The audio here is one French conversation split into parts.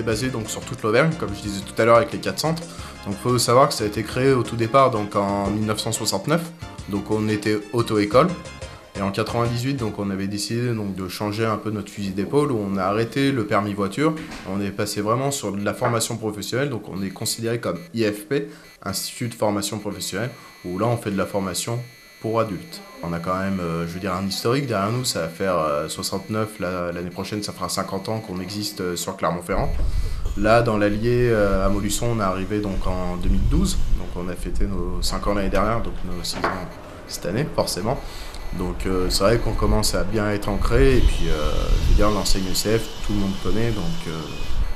basé donc sur toute l'Auvergne, comme je disais tout à l'heure avec les 4 centres. Donc il faut savoir que ça a été créé au tout départ donc en 1969, donc on était auto-école. Et en 98, donc on avait décidé donc de changer un peu notre fusil d'épaule, où on a arrêté le permis voiture. On est passé vraiment sur de la formation professionnelle, donc on est considéré comme IFP, Institut de formation professionnelle, où là on fait de la formation pour adultes. On a quand même, je veux dire, un historique derrière nous, ça va faire 69, l'année prochaine ça fera 50 ans qu'on existe sur Clermont-Ferrand. Là, dans l'Allier, à Montluçon, on est arrivé donc en 2012, donc on a fêté nos 5 ans l'année dernière, donc nos 6 ans cette année, forcément. Donc c'est vrai qu'on commence à bien être ancré, et puis je veux dire, l'enseigne ECF, tout le monde connaît, donc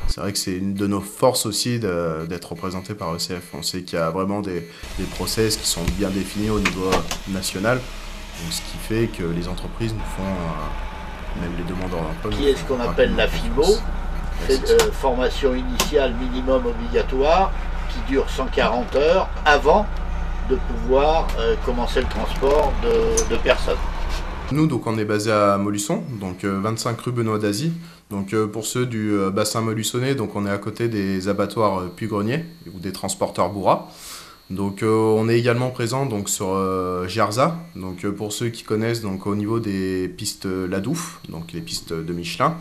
c'est vrai que c'est une de nos forces aussi d'être représenté par ECF. On sait qu'il y a vraiment des process qui sont bien définis au niveau national, donc ce qui fait que les entreprises nous font, même les demandeurs d'emploi... Qui est ce qu'on appelle la FIMO, c'est formation initiale minimum obligatoire, qui dure 140 heures avant de pouvoir commencer le transport de personnes. Nous, donc, on est basé à Montluçon, donc 25 rue Benoît d'Azy. Donc pour ceux du bassin montluçonnais, donc on est à côté des abattoirs Puy-Grenier ou des transporteurs Bourras. Donc on est également présent donc sur Gerzat. Donc pour ceux qui connaissent, donc au niveau des pistes Ladouf, donc les pistes de Michelin.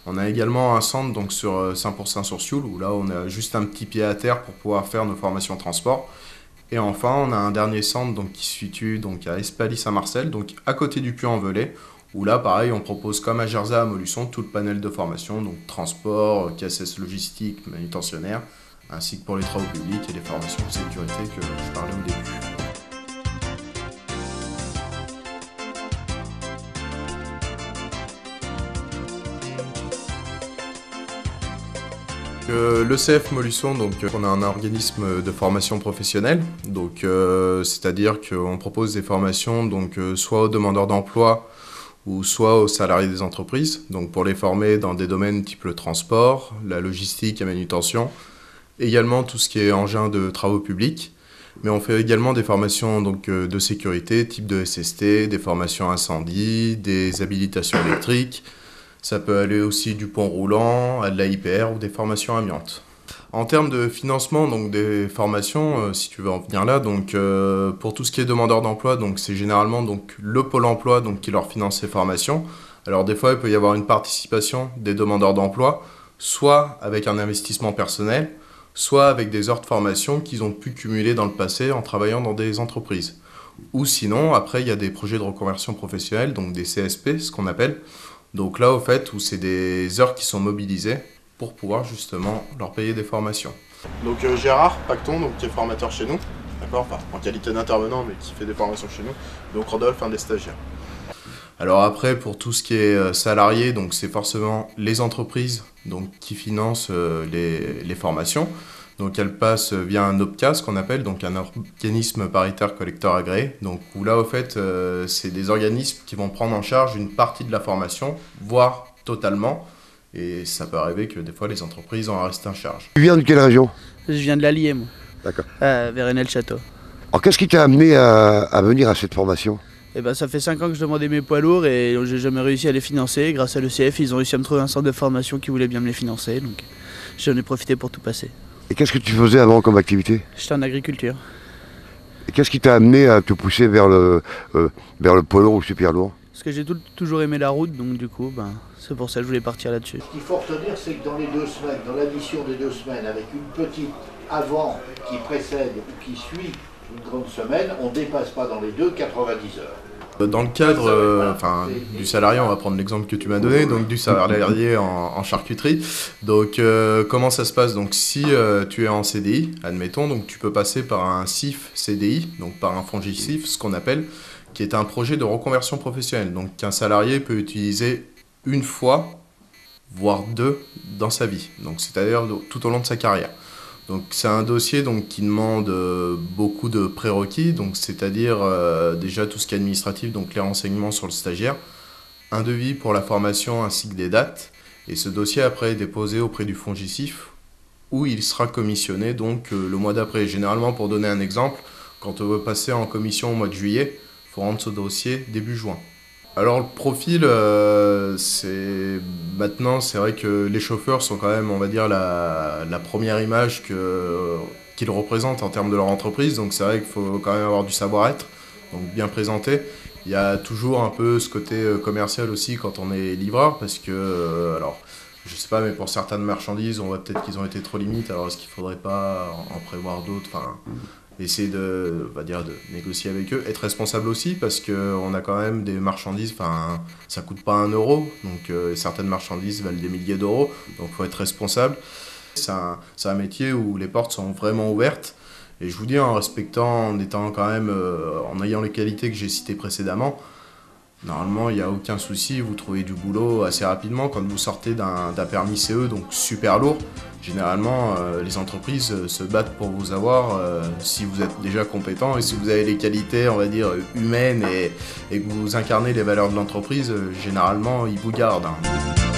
On a également un centre donc sur Saint-Pourçain-sur-Sioule, où là on a juste un petit pied à terre pour pouvoir faire nos formations de transport. Et enfin, on a un dernier centre donc, qui se situe donc, à Espaly-Saint-Marcel, donc à côté du Puy-en-Velay, où là, pareil, on propose comme à Gerzat, à Montluçon, tout le panel de formation, donc transport, KSS logistique, manutentionnaire, ainsi que pour les travaux publics et les formations de sécurité que je parlais au début. L'ECF Montluçon, donc on a un organisme de formation professionnelle, donc c'est-à-dire qu'on propose des formations donc soit aux demandeurs d'emploi ou soit aux salariés des entreprises, donc pour les former dans des domaines type le transport, la logistique et manutention, également tout ce qui est engin de travaux publics, mais on fait également des formations donc de sécurité type de SST, des formations incendie, des habilitations électriques. Ça peut aller aussi du pont roulant, à de la IPR ou des formations amiantes. En termes de financement donc des formations, si tu veux en venir là, donc pour tout ce qui est demandeur d'emploi, donc c'est généralement donc le Pôle emploi donc qui leur finance ces formations. Alors des fois il peut y avoir une participation des demandeurs d'emploi, soit avec un investissement personnel, soit avec des heures de formation qu'ils ont pu cumuler dans le passé en travaillant dans des entreprises. Ou sinon après il y a des projets de reconversion professionnelle, donc des CSP, ce qu'on appelle. Donc là, au fait, où c'est des heures qui sont mobilisées pour pouvoir justement leur payer des formations. Donc Gérard Pacton, donc, qui est formateur chez nous, d'accord, enfin, en qualité d'intervenant, mais qui fait des formations chez nous. Donc Rodolphe, un des stagiaires. Alors après, pour tout ce qui est salarié, donc c'est forcément les entreprises donc, qui financent les formations. Donc elles passent via un OPCA, ce qu'on appelle donc un organisme paritaire collecteur agréé. Donc où là au fait c'est des organismes qui vont prendre en charge une partie de la formation, voire totalement. Et ça peut arriver que des fois les entreprises en restent en charge. Tu viens de quelle région? Je viens de l'Allier, moi. D'accord. Vers Enel-Château. Alors qu'est-ce qui t'a amené à venir à cette formation? Et ben, ça fait 5 ans que je demandais mes poids lourds et j'ai jamais réussi à les financer. Grâce à l'ECF, ils ont réussi à me trouver un centre de formation qui voulait bien me les financer. Donc j'en ai profité pour tout passer. Et qu'est-ce que tu faisais avant comme activité? J'étais en agriculture. Et qu'est-ce qui t'a amené à te pousser vers le poids lourd ou super lourd? Parce que j'ai toujours aimé la route, donc du coup, c'est pour ça que je voulais partir là-dessus. Ce qu'il faut retenir, c'est que dans les 2 semaines, dans l'addition des 2 semaines, avec une petite avant qui précède ou qui suit une grande semaine, on ne dépasse pas dans les 2 90 heures. Dans le cadre du salarié, on va prendre l'exemple que tu m'as donné, donc du salarié en charcuterie. Donc comment ça se passe? Donc si tu es en CDI, admettons, donc tu peux passer par un CIF CDI, donc par un FONGICIF, ce qu'on appelle, qui est un projet de reconversion professionnelle. Donc qu'un salarié peut utiliser une fois, voire 2 dans sa vie. Donc c'est-à-dire tout au long de sa carrière. Donc c'est un dossier donc, qui demande beaucoup de prérequis, donc c'est-à-dire déjà tout ce qui est administratif, donc les renseignements sur le stagiaire, un devis pour la formation ainsi que des dates, et ce dossier après est déposé auprès du FONGICIF où il sera commissionné donc le mois d'après. Généralement, pour donner un exemple, quand on veut passer en commission au mois de juillet, il faut rendre ce dossier début juin. Alors le profil, maintenant c'est vrai que les chauffeurs sont quand même, on va dire, la première image qu'ils représentent en termes de leur entreprise. Donc c'est vrai qu'il faut quand même avoir du savoir-être, donc bien présenté. Il y a toujours un peu ce côté commercial aussi quand on est livreur, parce que, alors, je sais pas, mais pour certaines marchandises, on voit peut-être qu'ils ont été trop limites. Alors est-ce qu'il faudrait pas en prévoir d'autres? Enfin, essayer on va dire, de négocier avec eux, être responsable aussi, parce qu'on a quand même des marchandises, enfin, ça coûte pas 1 euro, donc certaines marchandises valent des milliers d'euros, donc il faut être responsable. C'est un métier où les portes sont vraiment ouvertes, et je vous dis, en respectant, en étant quand même, en ayant les qualités que j'ai citées précédemment, normalement, il n'y a aucun souci, vous trouvez du boulot assez rapidement. Quand vous sortez d'un permis CE, donc super lourd, généralement, les entreprises se battent pour vous avoir si vous êtes déjà compétent et si vous avez les qualités, on va dire, humaines et que vous incarnez les valeurs de l'entreprise, généralement, ils vous gardent, hein.